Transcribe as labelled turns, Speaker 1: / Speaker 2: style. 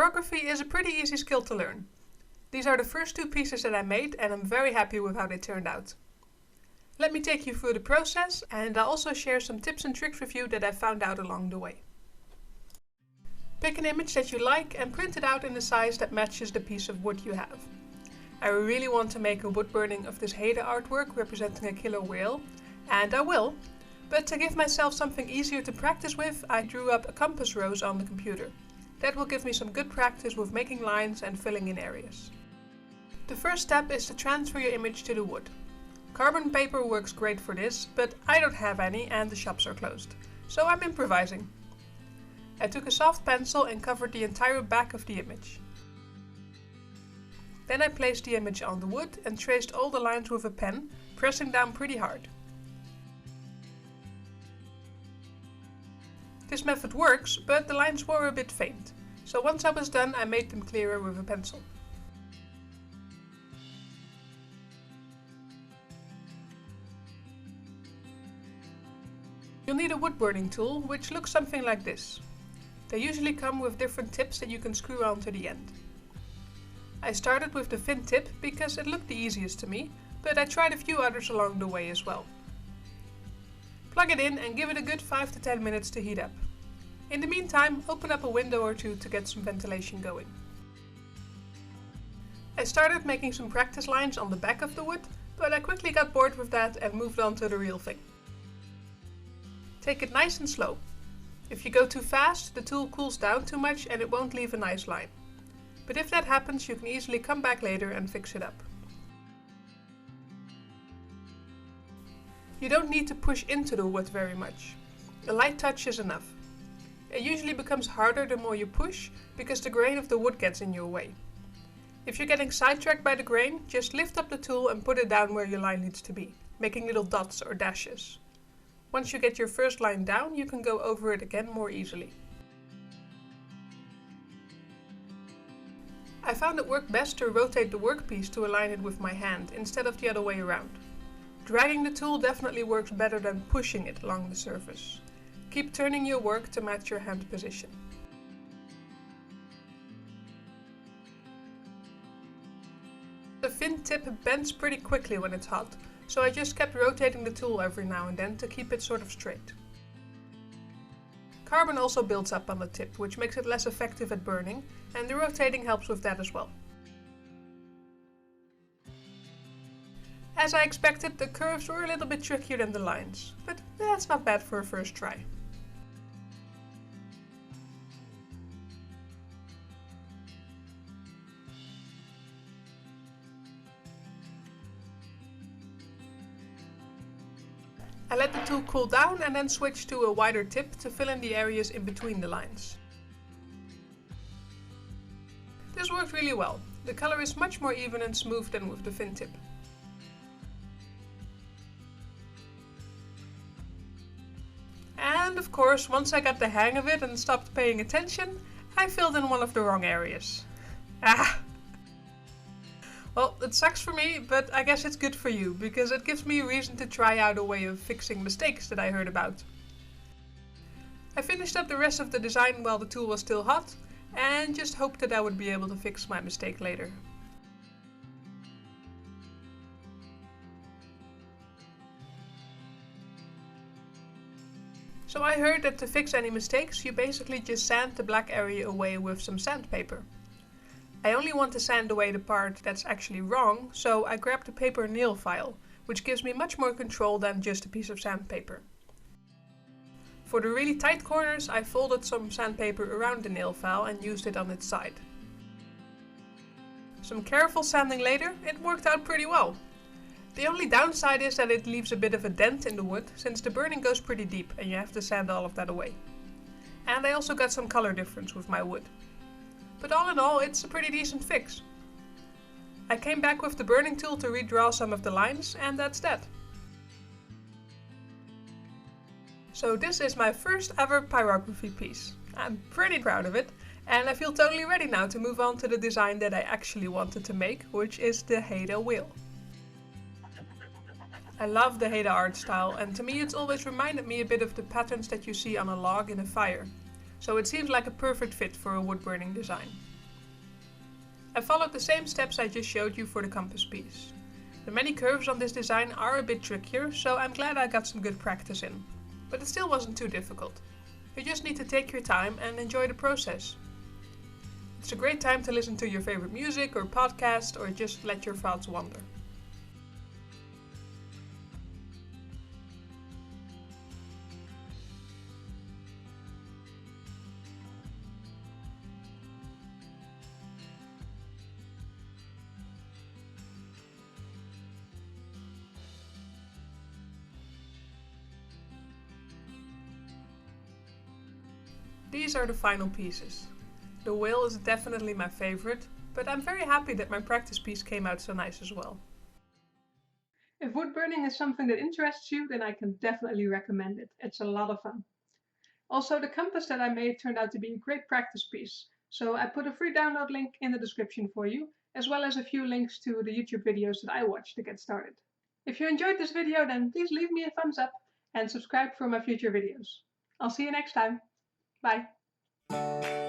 Speaker 1: Pyrography is a pretty easy skill to learn. These are the first two pieces that I made and I'm very happy with how they turned out. Let me take you through the process and I'll also share some tips and tricks with you that I found out along the way. Pick an image that you like and print it out in the size that matches the piece of wood you have. I really want to make a wood burning of this Haida artwork representing a killer whale, and I will, but to give myself something easier to practice with, I drew up a compass rose on the computer. That will give me some good practice with making lines and filling in areas. The first step is to transfer your image to the wood. Carbon paper works great for this, but I don't have any and the shops are closed, so I'm improvising. I took a soft pencil and covered the entire back of the image. Then I placed the image on the wood and traced all the lines with a pen, pressing down pretty hard. This method works, but the lines were a bit faint, so once I was done I made them clearer with a pencil. You'll need a wood burning tool, which looks something like this. They usually come with different tips that you can screw on to the end. I started with the thin tip because it looked the easiest to me, but I tried a few others along the way as well. Plug it in and give it a good 5 to 10 minutes to heat up. In the meantime, open up a window or two to get some ventilation going. I started making some practice lines on the back of the wood, but I quickly got bored with that and moved on to the real thing. Take it nice and slow. If you go too fast, the tool cools down too much and it won't leave a nice line. But if that happens, you can easily come back later and fix it up. You don't need to push into the wood very much. A light touch is enough. It usually becomes harder the more you push, because the grain of the wood gets in your way. If you're getting sidetracked by the grain, just lift up the tool and put it down where your line needs to be, making little dots or dashes. Once you get your first line down, you can go over it again more easily. I found it worked best to rotate the workpiece to align it with my hand instead of the other way around. Dragging the tool definitely works better than pushing it along the surface. Keep turning your work to match your hand position. The thin tip bends pretty quickly when it's hot, so I just kept rotating the tool every now and then to keep it sort of straight. Carbon also builds up on the tip, which makes it less effective at burning, and the rotating helps with that as well. As I expected, the curves were a little bit trickier than the lines, but that's not bad for a first try. I let the tool cool down and then switched to a wider tip to fill in the areas in between the lines. This worked really well. The color is much more even and smooth than with the thin tip. And of course, once I got the hang of it and stopped paying attention, I filled in one of the wrong areas. Well, it sucks for me, but I guess it's good for you, because it gives me a reason to try out a way of fixing mistakes that I heard about. I finished up the rest of the design while the tool was still hot, and just hoped that I would be able to fix my mistake later. So I heard that to fix any mistakes, you basically just sand the black area away with some sandpaper. I only want to sand away the part that's actually wrong, so I grabbed a paper nail file, which gives me much more control than just a piece of sandpaper. For the really tight corners, I folded some sandpaper around the nail file and used it on its side. Some careful sanding later, it worked out pretty well. The only downside is that it leaves a bit of a dent in the wood, since the burning goes pretty deep and you have to sand all of that away. And I also got some color difference with my wood. But all in all, it's a pretty decent fix. I came back with the burning tool to redraw some of the lines, and that's that. So this is my first ever pyrography piece. I'm pretty proud of it, and I feel totally ready now to move on to the design that I actually wanted to make, which is the Haida whale. I love the Haida art style, and to me it's always reminded me a bit of the patterns that you see on a log in a fire. so it seems like a perfect fit for a wood burning design. I followed the same steps I just showed you for the compass piece. The many curves on this design are a bit trickier, so I'm glad I got some good practice in. But it still wasn't too difficult. You just need to take your time and enjoy the process. It's a great time to listen to your favorite music or podcast, or just let your thoughts wander. These are the final pieces. The whale is definitely my favorite, but I'm very happy that my practice piece came out so nice as well. If wood burning is something that interests you, then I can definitely recommend it. It's a lot of fun. Also, the compass that I made turned out to be a great practice piece, so I put a free download link in the description for you, as well as a few links to the YouTube videos that I watched to get started. If you enjoyed this video, then please leave me a thumbs up and subscribe for my future videos. I'll see you next time. Bye.